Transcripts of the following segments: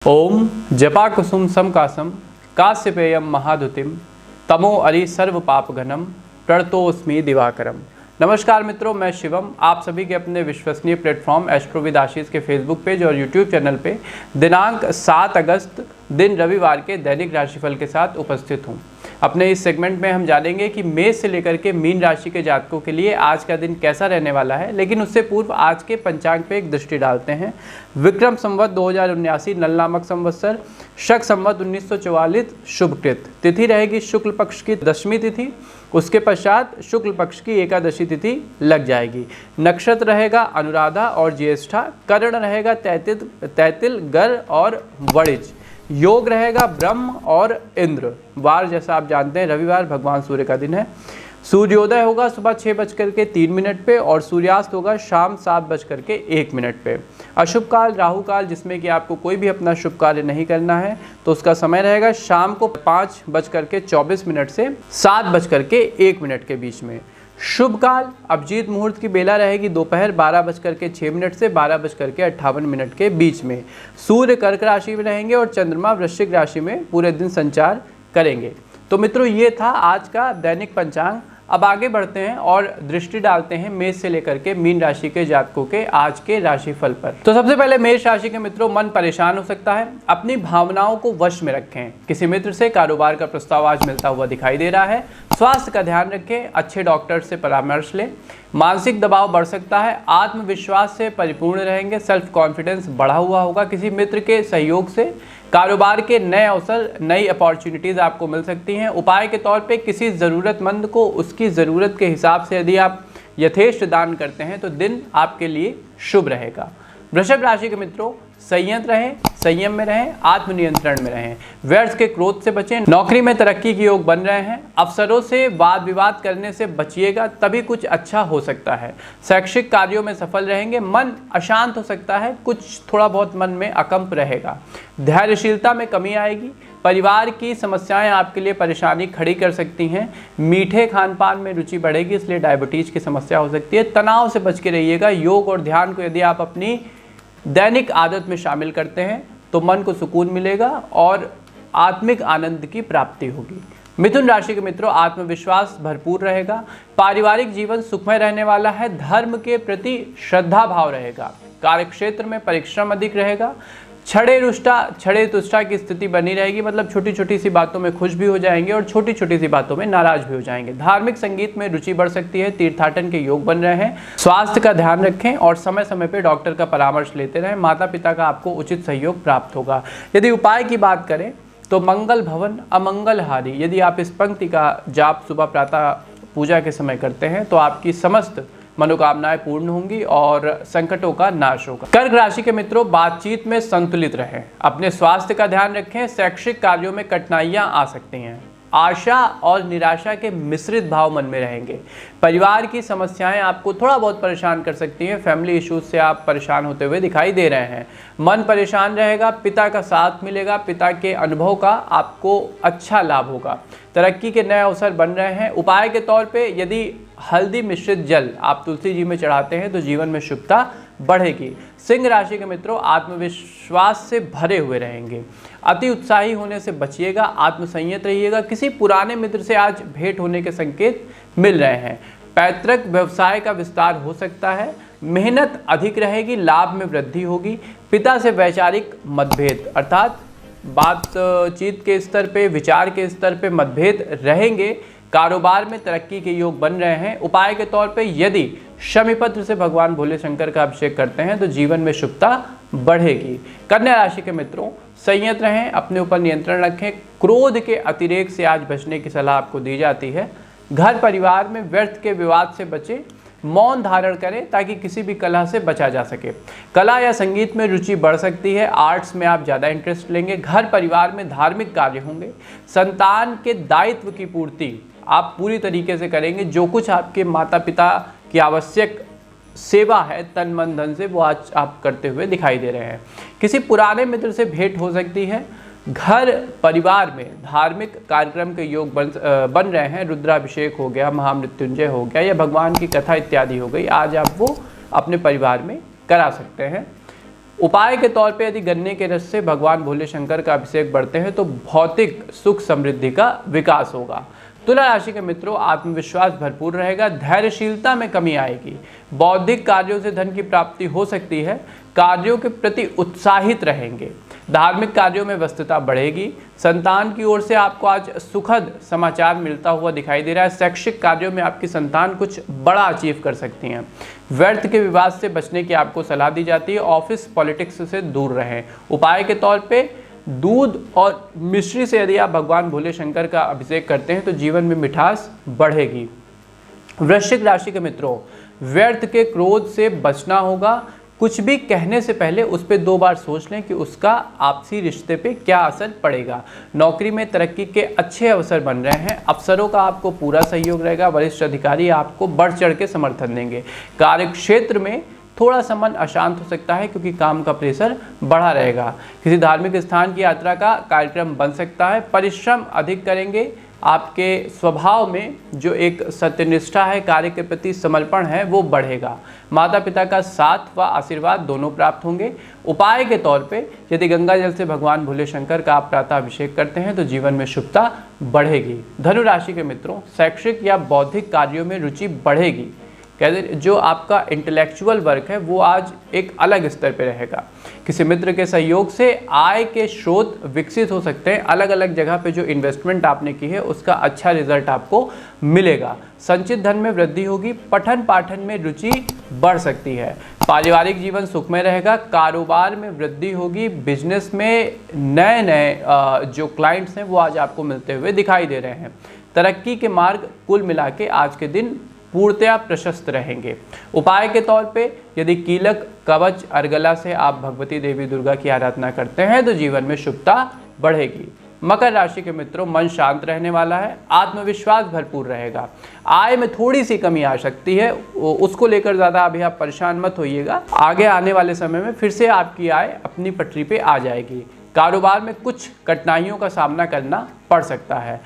ओम जपाकुसुम समकासम काश्यपेयम महाधुतिम तमो अरि सर्व पापघनम प्रणतोस्मि दिवाकरम। नमस्कार मित्रों, मैं शिवम आप सभी के अपने विश्वसनीय प्लेटफॉर्म एस्ट्रो विद आशीष के फेसबुक पेज और यूट्यूब चैनल पे दिनांक 7 अगस्त दिन रविवार के दैनिक राशिफल के साथ उपस्थित हूँ। अपने इस सेगमेंट में हम जानेंगे कि मेष से लेकर के मीन राशि के जातकों के लिए आज का दिन कैसा रहने वाला है, लेकिन उससे पूर्व आज के पंचांग पे एक दृष्टि डालते हैं। विक्रम संवत 2079 नल नामक संवत्सर, शक संवत 1944 शुभकृत, तिथि रहेगी शुक्ल पक्ष की दशमी तिथि, उसके पश्चात शुक्ल पक्ष की एकादशी तिथि लग जाएगी। नक्षत्र रहेगा अनुराधा और ज्येष्ठा, कर्ण रहेगा तैतिल गर और वणिज, योग रहेगा ब्रह्म और इंद्र। वार जैसा आप जानते हैं रविवार भगवान सूर्य का दिन है। सूर्योदय होगा सुबह 6:03 पे और सूर्यास्त होगा शाम 7:01 पे। अशुभ काल राहु काल, जिसमें कि आपको कोई भी अपना शुभ कार्य नहीं करना है, तो उसका समय रहेगा शाम को 5:24 से 7:01 के बीच में। शुभ काल अभिजीत मुहूर्त की बेला रहेगी दोपहर 12:06 से 12:58 के बीच में। सूर्य कर्क राशि में रहेंगे और चंद्रमा वृश्चिक राशि में पूरे दिन संचार करेंगे। तो मित्रों, ये था आज का दैनिक पंचांग। अब आगे बढ़ते हैं और दृष्टि डालते हैं मेष से लेकर के मीन राशि के जातकों के आज के राशिफल पर। तो सबसे पहले मेष राशि के मित्रों, मन परेशान हो सकता है, अपनी भावनाओं को वश में रखें। किसी मित्र से कारोबार का प्रस्ताव आज मिलता हुआ दिखाई दे रहा है। स्वास्थ्य का ध्यान रखें, अच्छे डॉक्टर से परामर्श लें। मानसिक दबाव बढ़ सकता है, आत्मविश्वास से परिपूर्ण रहेंगे, सेल्फ कॉन्फिडेंस बढ़ा हुआ होगा। किसी मित्र के सहयोग से कारोबार के नए अवसर, नई अपॉर्चुनिटीज़ आपको मिल सकती हैं। उपाय के तौर पे किसी ज़रूरतमंद को उसकी ज़रूरत के हिसाब से यदि आप यथेष्ट दान करते हैं तो दिन आपके लिए शुभ रहेगा। वृषभ राशि के मित्रों, संयत रहें, संयम में रहें, आत्मनियंत्रण में रहें, व्यर्थ के क्रोध से बचें। नौकरी में तरक्की के योग बन रहे हैं, अफसरों से वाद विवाद करने से बचिएगा, तभी कुछ अच्छा हो सकता है। शैक्षिक कार्यों में सफल रहेंगे। मन अशांत हो सकता है, कुछ थोड़ा बहुत मन में अकंप रहेगा। धैर्यशीलता में कमी आएगी। परिवार की समस्याएं आपके लिए परेशानी खड़ी कर सकती हैं। मीठे खान पान में रुचि बढ़ेगी, इसलिए डायबिटीज की समस्या हो सकती है। तनाव से बच के रहिएगा। योग और ध्यान को यदि आप अपनी दैनिक आदत में शामिल करते हैं तो मन को सुकून मिलेगा और आत्मिक आनंद की प्राप्ति होगी। मिथुन राशि के मित्रों, आत्मविश्वास भरपूर रहेगा। पारिवारिक जीवन सुखमय रहने वाला है। धर्म के प्रति श्रद्धा भाव रहेगा। कार्यक्षेत्र में परिश्रम अधिक रहेगा। छड़े तुष्टा की स्थिति बनी रहेगी, मतलब छोटी छोटी सी बातों में खुश भी हो जाएंगे और छोटी छोटी सी बातों में नाराज भी हो जाएंगे। धार्मिक संगीत में रुचि बढ़ सकती है। तीर्थाटन के योग बन रहे हैं। स्वास्थ्य का ध्यान रखें और समय समय पर डॉक्टर का परामर्श लेते रहें। माता पिता का आपको उचित सहयोग प्राप्त होगा। यदि उपाय की बात करें तो मंगल भवन अमंगल हारी, यदि आप इस पंक्ति का जाप सुबह प्रातः पूजा के समय करते हैं तो आपकी समस्त मनोकामनाएं पूर्ण होंगी और संकटों का नाश होगा। कर्क राशि के मित्रों, बातचीत में संतुलित रहें, अपने स्वास्थ्य का ध्यान रखें। शैक्षिक कार्यों में कठिनाइयां आ सकती हैं। आशा और निराशा के मिश्रित भाव मन में रहेंगे। परिवार की समस्याएं आपको थोड़ा बहुत परेशान कर सकती हैं। फैमिली इश्यूज से आप परेशान होते हुए दिखाई दे रहे हैं। मन परेशान रहेगा। पिता का साथ मिलेगा। पिता के अनुभव का आपको अच्छा लाभ होगा। तरक्की के नए अवसर बन रहे हैं। उपाय के तौर पे यदि हल्दी मिश्रित जल आप तुलसी जी में चढ़ाते हैं तो जीवन में शुभता बढ़ेगी। सिंह राशि के मित्रों, आत्मविश्वास से भरे हुए रहेंगे। अति उत्साही होने से बचिएगा। आत्मसंयत रहिएगा। किसी पुराने मित्र से आज भेंट होने के संकेत मिल रहे हैं। पैतृक व्यवसाय का विस्तार हो सकता है। मेहनत अधिक रहेगी। लाभ में वृद्धि होगी। पिता से वैचारिक मतभेद अर्थात बातचीत के स्तर पे, विचार के स्तर पे मतभेद रहेंगे। कारोबार में तरक्की के योग बन रहे हैं। उपाय के तौर पे यदि शमीपत्र से भगवान भोले शंकर का अभिषेक करते हैं तो जीवन में शुभता बढ़ेगी। कन्या राशि के मित्रों, संयत रहें, अपने ऊपर नियंत्रण रखें। क्रोध के अतिरेक से आज बचने की सलाह आपको दी जाती है। घर परिवार में व्यर्थ के विवाद से बचें। मौन धारण करें ताकि किसी भी कला से बचा जा सके। कला या संगीत में रुचि बढ़ सकती है। आर्ट्स में आप ज़्यादा इंटरेस्ट लेंगे। घर परिवार में धार्मिक कार्य होंगे। संतान के दायित्व की पूर्ति आप पूरी तरीके से करेंगे। जो कुछ आपके माता पिता की आवश्यक सेवा है तन मन धन से, वो आज आप करते हुए दिखाई दे रहे हैं। किसी पुराने मित्र से भेंट हो सकती है। घर परिवार में धार्मिक कार्यक्रम के योग बन रहे हैं। रुद्राभिषेक हो गया, महामृत्युंजय हो गया या भगवान की कथा इत्यादि हो गई, आज आप वो अपने परिवार में करा सकते हैं। उपाय के तौर पे यदि गन्ने के रस से भगवान भोले शंकर का अभिषेक बढ़ते हैं तो भौतिक सुख समृद्धि का विकास होगा। तुला राशि के मित्रों, आत्मविश्वास भरपूर रहेगा, धैर्यशीलता में कमी आएगी, बौद्धिक कार्यों से धन की प्राप्ति हो सकती है, कार्यों के प्रति उत्साहित रहेंगे, धार्मिक कार्यों में व्यस्तता बढ़ेगी, संतान की ओर से आपको आज सुखद समाचार मिलता हुआ दिखाई दे रहा है, शैक्षिक कार्यों में आपकी संतान कुछ बड़ा अचीव कर सकती हैं, व्यर्थ के विवाद से बचने की आपको सलाह दी जाती है, ऑफिस पॉलिटिक्स से दूर रहें। उपाय के तौर पे दूध और मिश्री से यदि आप भगवान भोले शंकर का अभिषेक करते हैं तो जीवन में मिठास बढ़ेगी। वृश्चिक राशि के मित्रों, व्यर्थ के क्रोध से बचना होगा, कुछ भी कहने से पहले उस पर 2 बार सोच लें कि उसका आपसी रिश्ते पे क्या असर पड़ेगा। नौकरी में तरक्की के अच्छे अवसर बन रहे हैं, अफसरों का आपको पूरा सहयोग रहेगा, वरिष्ठ अधिकारी आपको बढ़ चढ़ के समर्थन देंगे। कार्यक्षेत्र में थोड़ा सा मन अशांत हो सकता है क्योंकि काम का प्रेशर बढ़ा रहेगा। किसी धार्मिक स्थान की यात्रा का कार्यक्रम बन सकता है, परिश्रम अधिक करेंगे, आपके स्वभाव में जो एक सत्यनिष्ठा है, कार्य के प्रति समर्पण है, वो बढ़ेगा। माता पिता का साथ व आशीर्वाद दोनों प्राप्त होंगे। उपाय के तौर पे यदि गंगा जल से भगवान भोले शंकर का आप प्रातः अभिषेक करते हैं तो जीवन में शुभता बढ़ेगी। धनु राशि के मित्रों, शैक्षिक या बौद्धिक कार्यों में रुचि बढ़ेगी। कहते जो आपका इंटेलेक्चुअल वर्क है वो आज एक अलग स्तर पे रहेगा। किसी मित्र के सहयोग से आय के स्रोत विकसित हो सकते हैं, अलग अलग जगह पे जो इन्वेस्टमेंट आपने की है उसका अच्छा रिजल्ट आपको मिलेगा। संचित धन में वृद्धि होगी, पठन पाठन में रुचि बढ़ सकती है। पारिवारिक जीवन सुखमय रहेगा, कारोबार में वृद्धि होगी, बिजनेस में नए नए जो क्लाइंट्स हैं वो आज आपको मिलते हुए दिखाई दे रहे हैं। तरक्की के मार्ग कुल मिला के आज के दिन पूर्णतया प्रशस्त रहेंगे। उपाय के तौर पे यदि कीलक कवच अर्गला से आप भगवती देवी दुर्गा की आराधना करते हैं तो जीवन में शुभता बढ़ेगी। मकर राशि के मित्रों, मन शांत रहने वाला है, आत्मविश्वास भरपूर रहेगा, आय में थोड़ी सी कमी आ सकती है, उसको लेकर ज़्यादा अभी आप परेशान मत होइएगा, आगे आने वाले समय में फिर से आपकी आय अपनी पटरी पे आ जाएगी। कारोबार में कुछ कठिनाइयों का सामना करना पड़ सकता है।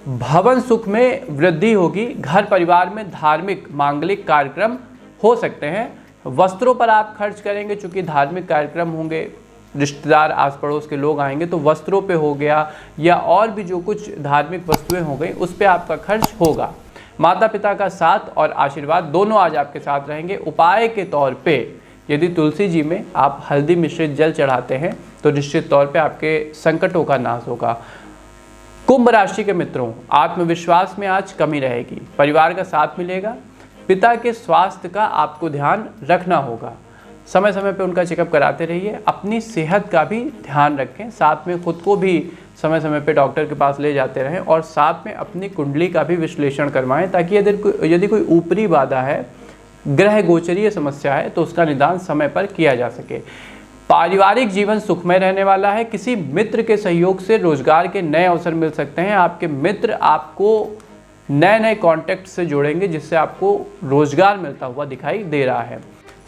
भवन सुख में वृद्धि होगी, घर परिवार में धार्मिक मांगलिक कार्यक्रम हो सकते हैं। वस्त्रों पर आप खर्च करेंगे, चूंकि धार्मिक कार्यक्रम होंगे, रिश्तेदार आस पड़ोस के लोग आएंगे तो वस्त्रों पे हो गया या और भी जो कुछ धार्मिक वस्तुएं हो गई उस पे आपका खर्च होगा। माता पिता का साथ और आशीर्वाद दोनों आज आपके साथ रहेंगे। उपाय के तौर पे यदि तुलसी जी में आप हल्दी मिश्रित जल चढ़ाते हैं तो निश्चित तौर पे आपके संकटों का नाश होगा। कुंभ राशि के मित्रों, आत्मविश्वास में आज कमी रहेगी, परिवार का साथ मिलेगा, पिता के स्वास्थ्य का आपको ध्यान रखना होगा, समय समय पे उनका चेकअप कराते रहिए, अपनी सेहत का भी ध्यान रखें, साथ में खुद को भी समय समय पे डॉक्टर के पास ले जाते रहें और साथ में अपनी कुंडली का भी विश्लेषण करवाएं ताकि यदि कोई ऊपरी बाधा है, ग्रह गोचरीय समस्या है तो उसका निदान समय पर किया जा सके। पारिवारिक जीवन सुखमय रहने वाला है, किसी मित्र के सहयोग से रोजगार के नए अवसर मिल सकते हैं, आपके मित्र आपको नए नए कॉन्टैक्ट से जोड़ेंगे जिससे आपको रोजगार मिलता हुआ दिखाई दे रहा है।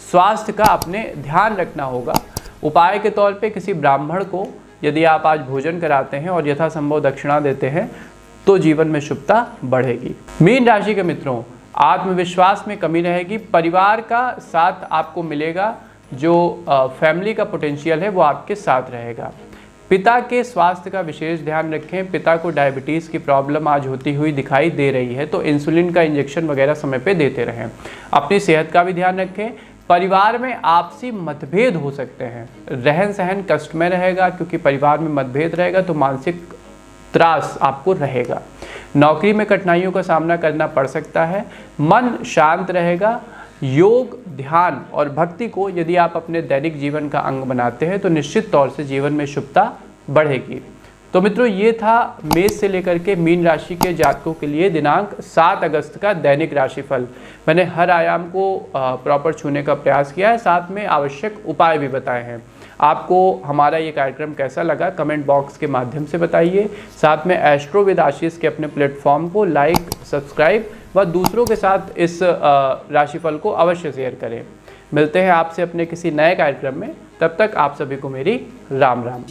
स्वास्थ्य का अपने ध्यान रखना होगा। उपाय के तौर पे किसी ब्राह्मण को यदि आप आज भोजन कराते हैं और यथासंभव दक्षिणा देते हैं तो जीवन में शुभता बढ़ेगी। मीन राशि के मित्रों, आत्मविश्वास में कमी रहेगी, परिवार का साथ आपको मिलेगा, जो फैमिली का पोटेंशियल है वो आपके साथ रहेगा। पिता के स्वास्थ्य का विशेष ध्यान रखें, पिता को डायबिटीज़ की प्रॉब्लम आज होती हुई दिखाई दे रही है तो इंसुलिन का इंजेक्शन वगैरह समय पे देते रहें। अपनी सेहत का भी ध्यान रखें। परिवार में आपसी मतभेद हो सकते हैं, रहन सहन कष्टमय रहेगा क्योंकि परिवार में मतभेद रहेगा तो मानसिक त्रास आपको रहेगा। नौकरी में कठिनाइयों का सामना करना पड़ सकता है, मन शांत रहेगा। योग, ध्यान और भक्ति को यदि आप अपने दैनिक जीवन का अंग बनाते हैं तो निश्चित तौर से जीवन में शुभता बढ़ेगी। तो मित्रों, ये था मेष से लेकर के मीन राशि के जातकों के लिए दिनांक 7 अगस्त का दैनिक राशिफल। मैंने हर आयाम को प्रॉपर छूने का प्रयास किया है, साथ में आवश्यक उपाय भी बताए हैं। आपको हमारा ये कार्यक्रम कैसा लगा कमेंट बॉक्स के माध्यम से बताइए। साथ में एस्ट्रो विद आशीष के अपने प्लेटफॉर्म को लाइक, सब्सक्राइब व दूसरों के साथ इस राशिफल को अवश्य शेयर करें। मिलते हैं आपसे अपने किसी नए कार्यक्रम में, तब तक आप सभी को मेरी राम राम।